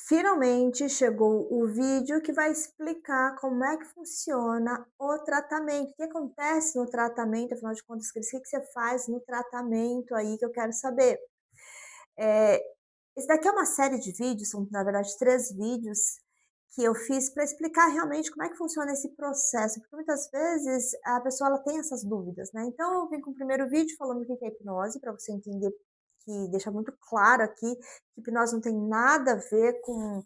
Finalmente chegou o vídeo que vai explicar como é que funciona o tratamento. O que acontece no tratamento, afinal de contas, Cris, o que você faz no tratamento aí que eu quero saber? Eh, Esse daqui é uma série de vídeos, são na verdade 3 vídeos que eu fiz para explicar realmente como é que funciona esse processo, porque muitas vezes a pessoa ela tem essas dúvidas, né. Então eu vim com o primeiro vídeo falando o que que é hipnose, para você entender que deixa muito claro aqui que hipnose não tem nada a ver com,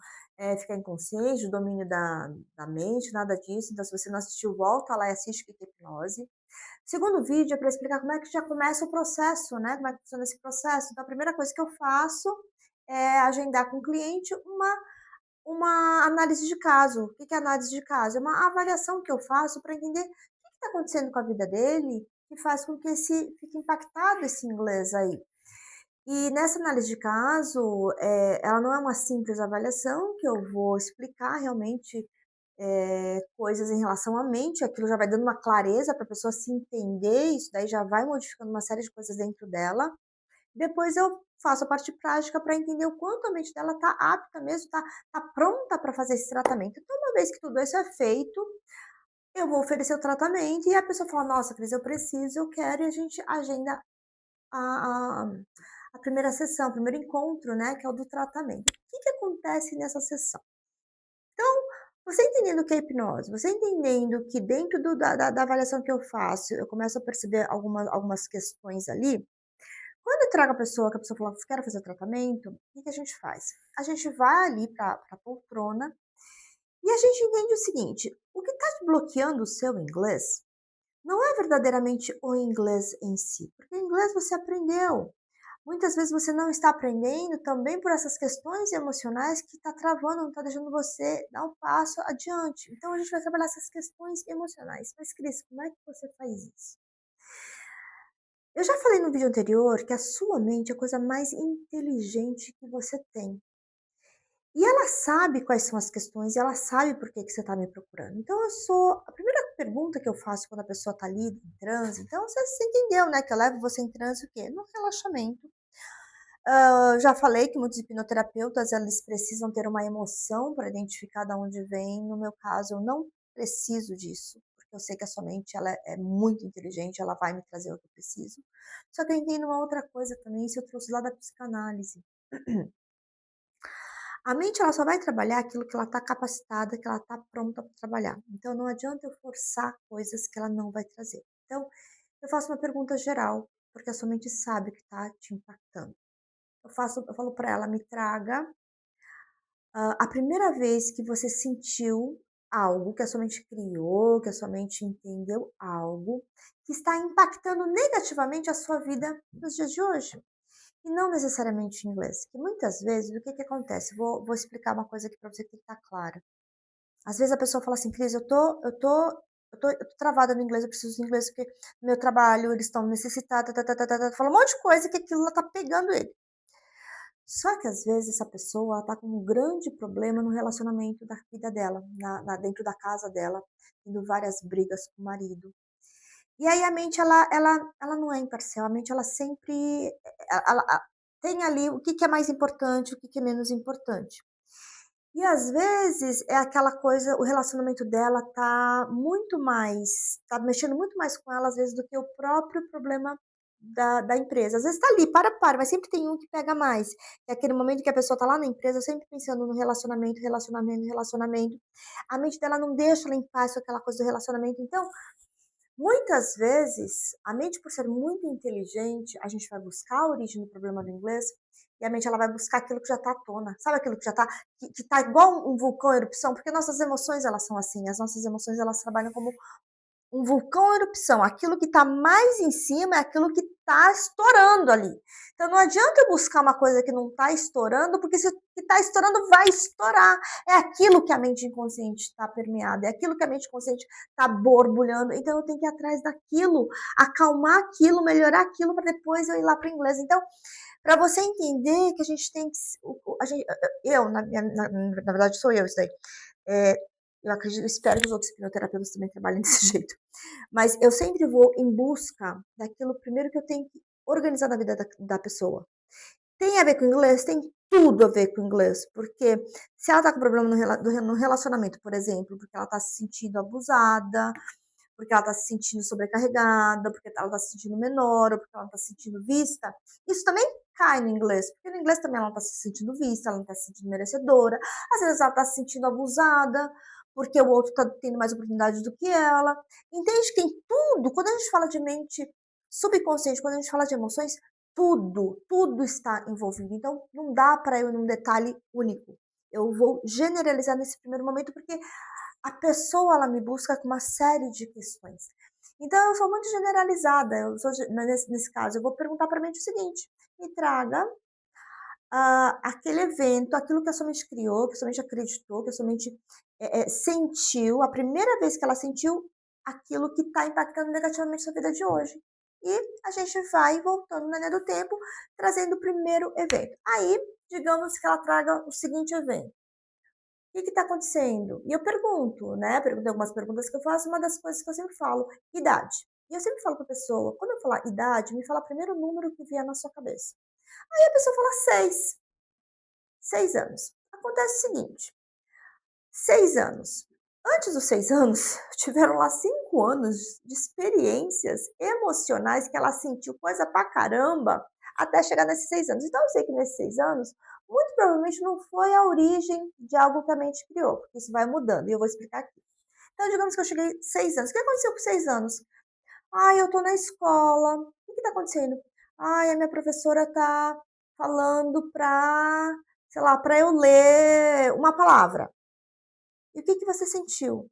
ficar inconsciente, o domínio da mente, nada disso. Então se você não assistiu, volta lá e assiste o que que é hipnose. Segundo vídeo é para explicar como é que já começa o processo, né, como é que funciona esse processo. Então a primeira coisa que eu faço é agendar com o cliente uma análise de caso. O que que é análise de caso? É uma avaliação que eu faço para entender o que está acontecendo com a vida dele, que faz com que fique impactado esse inglês aí. E nessa análise de caso, ela não é uma simples avaliação que eu vou explicar realmente, coisas em relação à mente, aquilo já vai dando uma clareza para a pessoa se entender, isso daí já vai modificando uma série de coisas dentro dela. Depois eu faço a parte prática para entender o quanto a mente dela está apta mesmo, está pronta para fazer esse tratamento. Então, uma vez que tudo isso é feito, eu vou oferecer o tratamento e a pessoa fala: "Nossa, Cris, eu preciso, eu quero", e a gente agenda a a a primeira sessão, o primeiro encontro, né, que é o do tratamento. O que que acontece nessa sessão? Você entendendo o que é hipnose, você entendendo que dentro da avaliação que eu faço, eu começo a perceber algumas questões ali. Quando eu trago a pessoa, que a pessoa fala: "Quero fazer tratamento", o que que a gente faz? A gente vai ali para a poltrona e a gente entende o seguinte: o que está bloqueando o seu inglês não é verdadeiramente o inglês em si, porque o inglês você aprendeu. Muitas vezes você não está aprendendo também por essas questões emocionais que está travando, não está deixando você dar um passo adiante. Então a gente vai trabalhar essas questões emocionais. Mas, Cris, como é que você faz isso? Eu já falei no vídeo anterior que a sua mente é a coisa mais inteligente que você tem. E ela sabe quais são as questões e ela sabe por que que você está me procurando. Então eu sou a primeira pergunta que eu faço quando a pessoa está ali em transe, então você entendeu, né, que eu levo você em transe o quê? No relaxamento. Já falei que muitos hipnoterapeutas, eles precisam ter uma emoção para identificar da onde vem. No meu caso, eu não preciso disso, porque eu sei que a sua mente ela é muito inteligente, ela vai me trazer o que eu preciso. Só que eu entendo uma outra coisa também, isso eu trouxe lá da psicanálise. A mente ela só vai trabalhar aquilo que ela está capacitada, que ela está pronta para trabalhar. Então não adianta eu forçar coisas que ela não vai trazer. Então, eu faço uma pergunta geral, porque a sua mente sabe que está te impactando. Eu falo para ela: "Me traga, a primeira vez que você sentiu algo, que a sua mente criou, que a sua mente entendeu algo, que está impactando negativamente a sua vida nos dias de hoje". E não necessariamente em inglês, que muitas vezes o que que acontece? Vou explicar uma coisa aqui para você que tem que estar clara. Às vezes a pessoa fala assim: "Cris, eu tô travada no inglês, eu preciso do inglês porque no meu trabalho eles estão necessitados, tá-tá-tá-tá-tá", fala um monte de coisa que aquilo lá tá pegando ele. Só que às vezes essa pessoa ela tá com um grande problema no relacionamento da vida dela, dentro da casa dela, tendo várias brigas com o marido. E aí a mente ela não é imparcial, a mente ela sempre ela tem ali o que que é mais importante, o que que é menos importante. E às vezes é aquela coisa, o relacionamento dela tá mexendo muito mais com ela às vezes do que o próprio problema da empresa. Às vezes tá ali, para, mas sempre tem um que pega mais. É aquele momento que a pessoa tá lá na empresa sempre pensando no relacionamento, relacionamento, relacionamento. A mente dela não deixa ela em paz com aquela coisa do relacionamento. Então, muitas vezes, a mente por ser muito inteligente, a gente vai buscar a origem do problema do inglês, e a mente ela vai buscar aquilo que já está à tona. Sabe aquilo que já está que tá igual um vulcão em erupção? Porque nossas emoções elas são assim, as nossas emoções elas trabalham como um vulcão em erupção, aquilo que está mais em cima é aquilo que está estourando ali. Então não adianta eu buscar uma coisa que não está estourando, porque se o que está estourando vai estourar. É aquilo que a mente inconsciente está permeada, é aquilo que a mente consciente está borbulhando. Então eu tenho que ir atrás daquilo, acalmar aquilo, melhorar aquilo para depois eu ir lá para o inglês. Então, para você entender que a gente tem que. A gente, eu, na verdade, sou eu isso daí. É, eu acredito, espero que os outros hipnoterapeutas também trabalhem desse jeito. Mas eu sempre vou em busca daquilo primeiro que eu tenho que organizar na vida da pessoa. Tem a ver com inglês? Tem tudo a ver com o inglês, porque se ela tá com problema no relacionamento, por exemplo, porque ela tá se sentindo abusada, porque ela tá se sentindo sobrecarregada, porque ela tá se sentindo menor, ou porque ela tá se sentindo vista, isso também cai no inglês, porque no inglês também ela não tá se sentindo vista, ela não tá se sentindo merecedora, às vezes ela tá se sentindo abusada, porque o outro tá tendo mais oportunidade do que ela. Entende que tem tudo, quando a gente fala de mente subconsciente, quando a gente fala de emoções, tudo está envolvido. Então, não dá para eu ir num detalhe único. Eu vou generalizar nesse primeiro momento, porque a pessoa ela me busca com uma série de questões. Então, eu sou muito generalizada. Nesse caso, eu vou perguntar para a mente o seguinte: me traga aquele evento, aquilo que a sua mente criou, que a sua mente acreditou, que a sua mente sentiu, a primeira vez que ela sentiu aquilo que está impactando negativamente sua vida de hoje. E a gente vai voltando na linha do tempo, trazendo o primeiro evento. Aí, digamos que ela traga o seguinte evento. O que está acontecendo? E eu pergunto, né? Perguntei algumas perguntas que eu faço, uma das coisas que eu sempre falo, idade. E eu sempre falo para a pessoa, quando eu falar idade, me fala primeiro o número que vier na sua cabeça. Aí a pessoa fala 6. 6 anos. Acontece o seguinte, 6 anos. Antes dos 6 anos, tiveram lá 5 anos de experiências emocionais que ela sentiu coisa pra caramba até chegar nesses 6 anos. Então, eu sei que nesses 6 anos, muito provavelmente não foi a origem de algo que a mente criou, porque isso vai mudando e eu vou explicar aqui. Então, digamos que eu cheguei 6 anos. O que aconteceu com 6 anos? Ai, eu tô na escola. O que tá acontecendo? Ai, a minha professora tá falando pra, sei lá, pra eu ler uma palavra. E o que que você sentiu?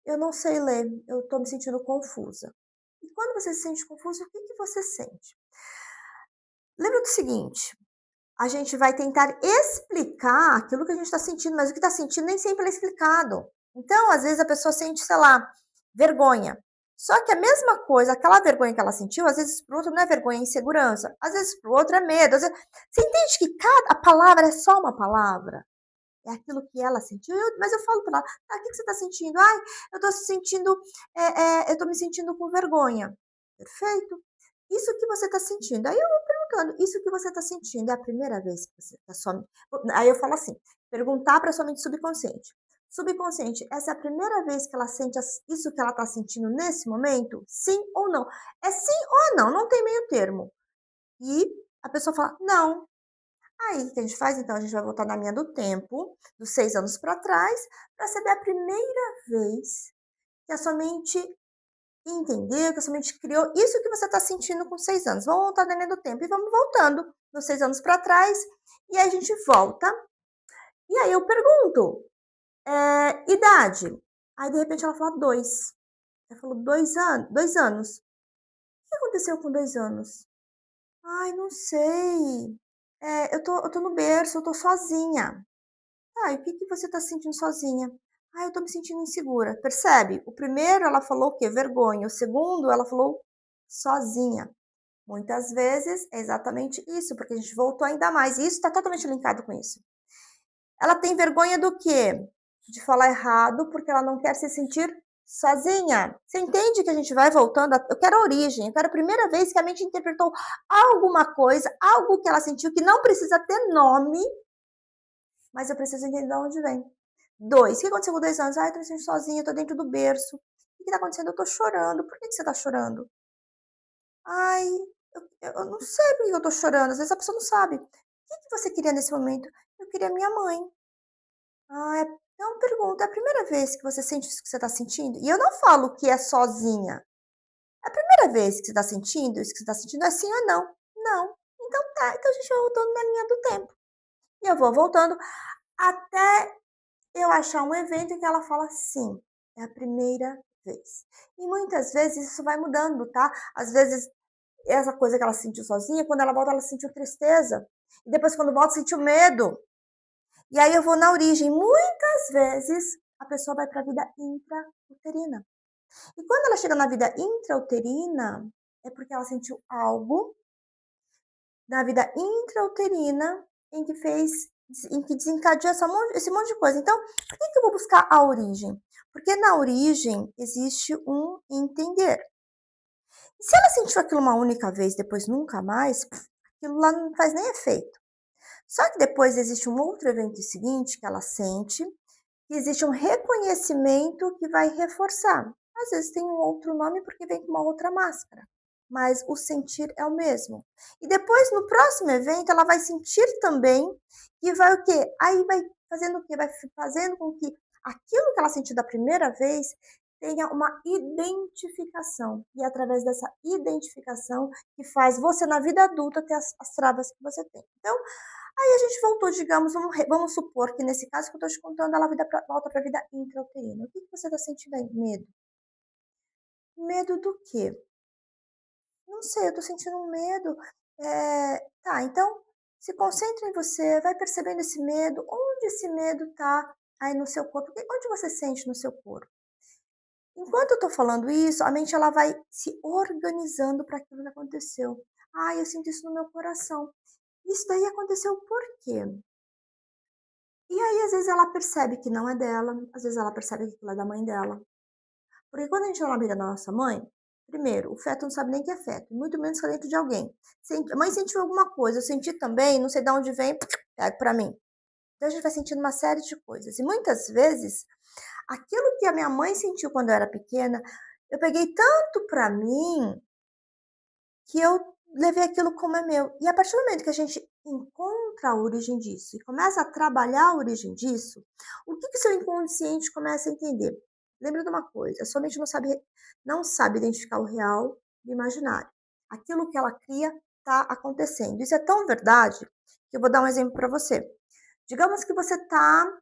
Eu não sei ler, eu tô me sentindo confusa. E quando você se sente confusa, o que que você sente? Lembra do seguinte, a gente vai tentar explicar aquilo que a gente está sentindo, mas o que está sentindo nem sempre é explicado. Então, às vezes, a pessoa sente, sei lá, vergonha. Só que a mesma coisa, aquela vergonha que ela sentiu, às vezes para o outro não é vergonha, é insegurança. Às vezes para o outro é medo. Você entende que a palavra é só uma palavra? É aquilo que ela sentiu. Mas eu falo para ela, o que você está sentindo? Ai, eu estou sentindo, eu estou me sentindo com vergonha. Perfeito. Isso que você está sentindo. Aí eu vou perguntando, isso que você está sentindo é a primeira vez que você está só. Aí eu falo assim, perguntar para sua mente subconsciente. Subconsciente, essa é a primeira vez que ela sente isso que ela está sentindo nesse momento? Sim ou não? É sim ou não, não tem meio termo. E a pessoa fala, não. Aí o que a gente faz? Então, a gente vai voltar na linha do tempo, dos 6 anos para trás, para saber a primeira vez que a sua mente entendeu, que a sua mente criou isso que você está sentindo com 6 anos. Vamos voltar na linha do tempo e vamos voltando dos 6 anos para trás, e aí a gente volta. E aí eu pergunto, idade? Aí de repente ela fala 2. Ela falou 2 anos, 2 anos. O que aconteceu com 2 anos? Ai, não sei. Eu tô no berço, eu tô sozinha. Tá, e o que que você tá sentindo sozinha? Ah, eu tô me sentindo insegura. Percebe? O primeiro ela falou o quê? Vergonha. O segundo ela falou sozinha. Muitas vezes é exatamente isso, porque a gente voltou ainda mais. E isso está totalmente linkado com isso. Ela tem vergonha do quê? De falar errado, porque ela não quer se sentir sozinha. Você entende que a gente vai voltando? Eu quero a origem, eu quero a primeira vez que a mente interpretou alguma coisa, algo que ela sentiu que não precisa ter nome, mas eu preciso entender de onde vem. 2. O que aconteceu com 2 anos? Ah, eu tô me sentindo sozinha, eu tô dentro do berço. O que tá acontecendo? Eu tô chorando. Por que você tá chorando? Ai, eu não sei por que eu tô chorando. Às vezes a pessoa não sabe. O que você queria nesse momento? Eu queria minha mãe. Ah, então pergunta, é a primeira vez que você sente isso que você tá sentindo? E eu não falo que é sozinha. É a primeira vez que você tá sentindo isso que você tá sentindo? É sim ou não? Não. Então tá, então a gente vai voltando na linha do tempo. E eu vou voltando até eu achar um evento em que ela fala sim, é a primeira vez. E muitas vezes isso vai mudando, tá? Às vezes essa coisa que ela sentiu sozinha, quando ela volta ela sentiu tristeza. E depois quando volta sentiu medo. E aí eu vou na origem. Muitas vezes a pessoa vai para a vida intrauterina. E quando ela chega na vida intrauterina, é porque ela sentiu algo na vida intrauterina em que fez, em que desencadeou esse monte de coisa. Então, por que eu vou buscar a origem? Porque na origem existe um entender. E se ela sentiu aquilo uma única vez, depois nunca mais, aquilo lá não faz nem efeito. Só que depois existe um outro evento seguinte que ela sente, que existe um reconhecimento que vai reforçar. Às vezes tem um outro nome porque vem com uma outra máscara, mas o sentir é o mesmo. E depois, no próximo evento, ela vai sentir também e vai o quê? Aí vai fazendo o quê? Vai fazendo com que aquilo que ela sentiu da primeira vez tenha uma identificação. E é através dessa identificação que faz você, na vida adulta, ter as travas que você tem. Então, aí a gente voltou, digamos, vamos supor que nesse caso que eu estou te contando, ela volta para a vida intrauterina. O que você está sentindo aí? Medo. Medo do quê? Não sei, eu estou sentindo um medo. Tá, então se concentra em você, vai percebendo esse medo, onde esse medo está aí no seu corpo, onde você sente no seu corpo. Enquanto eu estou falando isso, a mente ela vai se organizando para aquilo que aconteceu. Ah, eu sinto isso no meu coração. Isso daí aconteceu por quê? E aí, às vezes, ela percebe que não é dela, às vezes ela percebe que aquilo é da mãe dela. Porque quando a gente é na barriga da nossa mãe, primeiro, o feto não sabe nem que é feto, muito menos que é dentro de alguém. A mãe sentiu alguma coisa, eu senti também, não sei de onde vem, pega pra mim. Então a gente vai sentindo uma série de coisas. E muitas vezes, aquilo que a minha mãe sentiu quando eu era pequena, eu peguei tanto pra mim que eu levei aquilo como é meu. E a partir do momento que a gente encontra a origem disso e começa a trabalhar a origem disso, o que o seu inconsciente começa a entender? Lembra de uma coisa, a sua mente não sabe identificar o real do imaginário. Aquilo que ela cria está acontecendo. Isso é tão verdade que eu vou dar um exemplo para você. Digamos que você está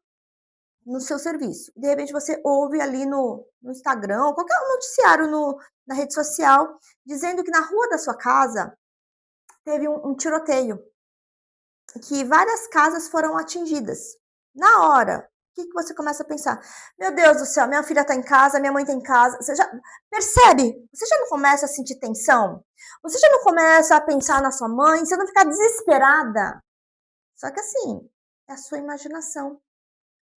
no seu serviço. De repente você ouve ali no Instagram, ou qualquer noticiário na rede social, dizendo que na rua da sua casa teve um tiroteio, que várias casas foram atingidas. Na hora, o que você começa a pensar? Meu Deus do céu, minha filha está em casa, minha mãe está em casa. Você já percebe? Você já não começa a sentir tensão? Você já não começa a pensar na sua mãe? Você não fica desesperada? Só que assim, é a sua imaginação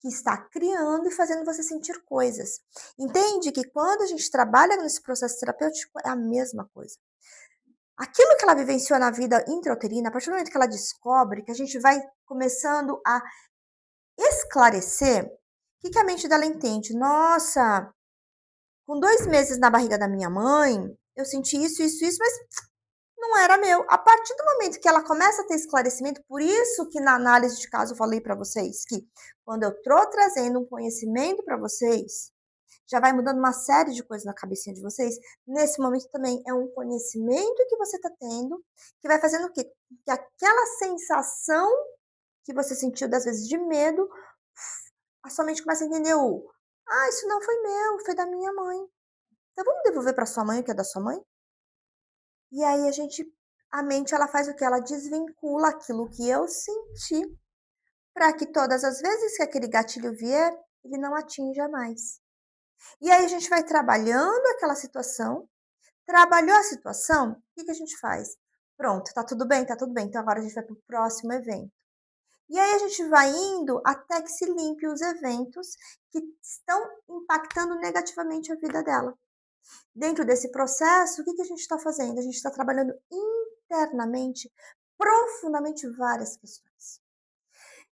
que está criando e fazendo você sentir coisas. Entende que quando a gente trabalha nesse processo terapêutico é a mesma coisa. Aquilo que ela vivenciou na vida intrauterina, a partir do momento que ela descobre, que a gente vai começando a esclarecer, o que a mente dela entende? Nossa, com 2 meses na barriga da minha mãe, eu senti isso, mas não era meu. A partir do momento que ela começa a ter esclarecimento, por isso que na análise de caso eu falei para vocês que quando eu estou trazendo um conhecimento para vocês, já vai mudando uma série de coisas na cabecinha de vocês. Nesse momento também é um conhecimento que você está tendo, que vai fazendo o quê? Que aquela sensação que você sentiu, das vezes, de medo, a sua mente começa a entender isso não foi meu, foi da minha mãe. Então vamos devolver para sua mãe o que é da sua mãe? E aí a mente ela faz o que? Ela desvincula aquilo que eu senti para que todas as vezes que aquele gatilho vier, ele não atinja mais. E aí a gente vai trabalhando aquela situação, trabalhou a situação, o que a gente faz? Pronto, tá tudo bem, tá tudo bem. Então agora a gente vai para o próximo evento. E aí a gente vai indo até que se limpe os eventos que estão impactando negativamente a vida dela. Dentro desse processo, o que a gente está fazendo? A gente está trabalhando internamente, profundamente, várias questões.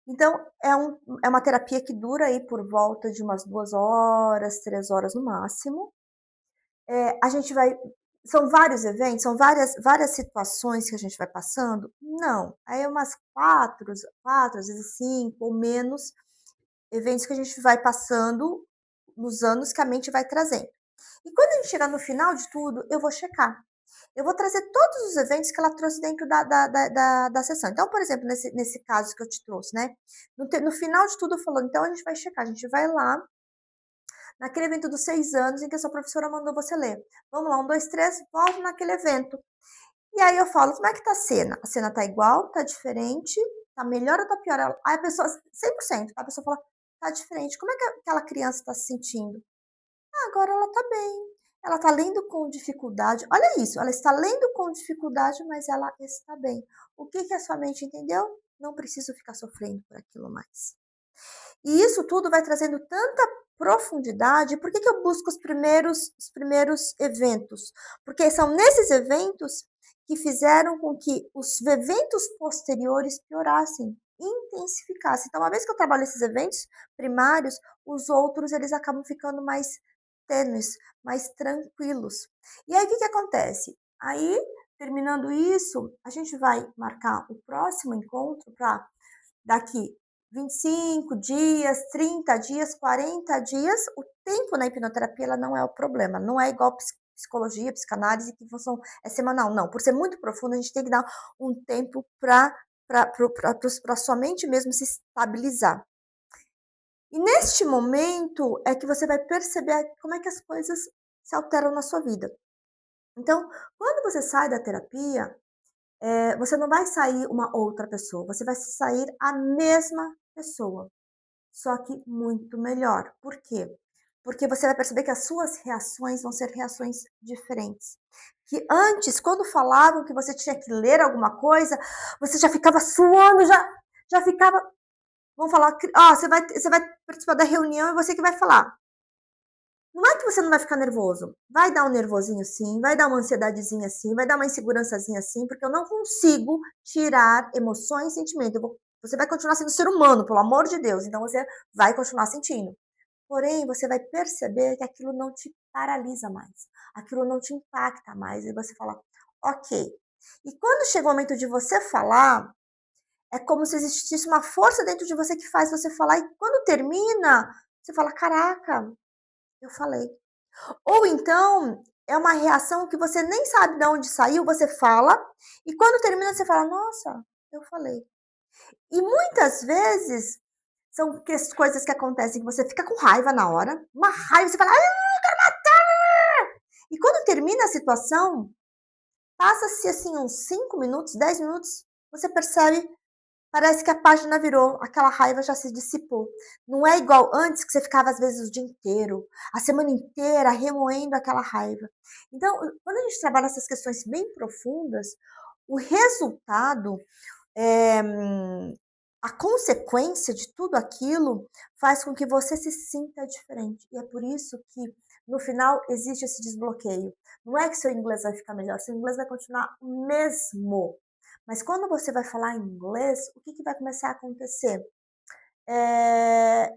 Então, é uma terapia que dura aí por volta de umas 2 horas, 3 horas no máximo. A gente vai. São vários eventos, são várias situações que a gente vai passando? Não. Aí umas 4, às vezes 5 ou menos eventos que a gente vai passando nos anos que a mente vai trazendo. E quando a gente chegar no final de tudo, eu vou checar. Eu vou trazer todos os eventos que ela trouxe dentro da sessão. Então, por exemplo, nesse caso que eu te trouxe, né? No final de tudo, eu falo, então a gente vai checar, a gente vai lá, naquele evento dos 6 anos em que a sua professora mandou você ler. Vamos lá, 1, 2, 3, volta naquele evento. E aí eu falo, como é que tá a cena? A cena tá igual, tá diferente, tá melhor ou tá pior? Aí a pessoa, 100%, a pessoa fala, tá diferente. Como é que aquela criança está se sentindo? Agora ela tá bem. Ela tá lendo com dificuldade. Olha isso, ela está lendo com dificuldade, mas ela está bem. O que a sua mente entendeu? Não preciso ficar sofrendo por aquilo mais. E isso tudo vai trazendo tanta profundidade. Por que eu busco os primeiros eventos? Porque são nesses eventos que fizeram com que os eventos posteriores piorassem. intensificasse. Então, uma vez que eu trabalho esses eventos primários, os outros eles acabam ficando mais tênues, mais tranquilos. E aí, o que que acontece? Aí, terminando isso, a gente vai marcar o próximo encontro para daqui 25 dias, 30 dias, 40 dias. O tempo na hipnoterapia ela não é o problema, não é igual psicologia, psicanálise, que são, é semanal, não. Por ser muito profundo, a gente tem que dar um tempo para a sua mente mesmo se estabilizar. E neste momento é que você vai perceber como é que as coisas se alteram na sua vida. Então, quando você sai da terapia, você não vai sair uma outra pessoa, você vai sair a mesma pessoa, só que muito melhor. Por quê? Porque você vai perceber que as suas reações vão ser reações diferentes. Que antes, quando falavam que você tinha que ler alguma coisa, você já ficava suando, já ficava. Vão falar, você vai participar da reunião e você que vai falar. Não é que você não vai ficar nervoso. Vai dar um nervosinho sim, vai dar uma ansiedadezinha sim, vai dar uma insegurançazinha sim, porque eu não consigo tirar emoções e sentimentos. Você vai continuar sendo ser humano, pelo amor de Deus. Então você vai continuar sentindo. Porém, você vai perceber que aquilo não te paralisa mais. Aquilo não te impacta mais. E você fala, ok. E quando chega o momento de você falar, é como se existisse uma força dentro de você que faz você falar. E quando termina, você fala, caraca, eu falei. Ou então, é uma reação que você nem sabe de onde saiu, você fala, e quando termina você fala: "Nossa, eu falei". E muitas vezes são coisas que acontecem que você fica com raiva na hora, uma raiva, você fala: "Ai, eu quero matar!". E quando termina a situação, passa-se assim uns 5 minutos, 10 minutos, você percebe. Parece que a página virou, aquela raiva já se dissipou. Não é igual antes que você ficava às vezes o dia inteiro, a semana inteira remoendo aquela raiva. Então, quando a gente trabalha essas questões bem profundas, o resultado, eh, a consequência de tudo aquilo faz com que você se sinta diferente. E é por isso que no final existe esse desbloqueio. Não é que seu inglês vai ficar melhor, seu inglês vai continuar o mesmo. Mas quando você vai falar inglês, o que que vai começar a acontecer? Eh,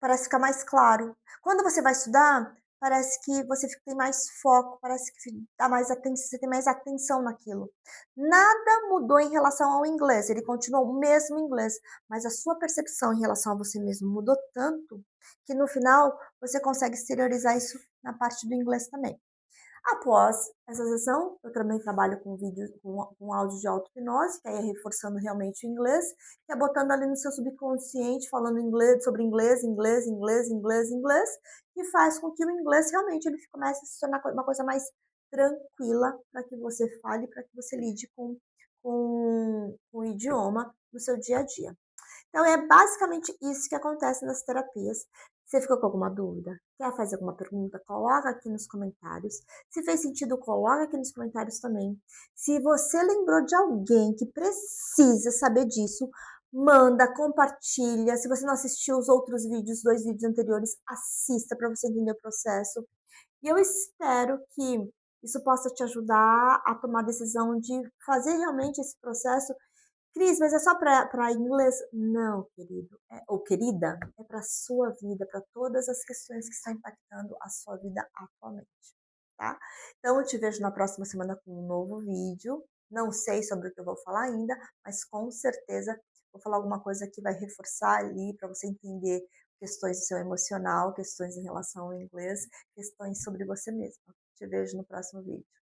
Parece ficar mais claro. Quando você vai estudar, parece que você tem mais foco, parece que dá mais atenção, você tem mais atenção naquilo. Nada mudou em relação ao inglês, ele continuou o mesmo inglês, mas a sua percepção em relação a você mesmo mudou tanto que no final você consegue exteriorizar isso na parte do inglês também. Após essa sessão, eu também trabalho com vídeos, com áudio de auto-hipnose, que aí é reforçando realmente o inglês, que é botando ali no seu subconsciente, falando inglês, sobre inglês, inglês, inglês, inglês, inglês, que faz com que o inglês realmente ele comece a se tornar uma coisa mais tranquila para que você fale, para que você lide com o idioma no seu dia a dia. Então, é basicamente isso que acontece nas terapias. Você ficou com alguma dúvida? Quer fazer alguma pergunta? Coloca aqui nos comentários. Se fez sentido, coloca aqui nos comentários também. Se você lembrou de alguém que precisa saber disso, manda, compartilha. Se você não assistiu os outros vídeos, 2 vídeos anteriores, assista para você entender o processo. E eu espero que isso possa te ajudar a tomar a decisão de fazer realmente esse processo. Cris, mas é só para inglês? Não, querido, ou querida, é para a sua vida, para todas as questões que estão impactando a sua vida atualmente, tá? Então eu te vejo na próxima semana com um novo vídeo. Não sei sobre o que eu vou falar ainda, mas com certeza vou falar alguma coisa que vai reforçar ali para você entender questões do seu emocional, questões em relação ao inglês, questões sobre você mesma. Te vejo no próximo vídeo.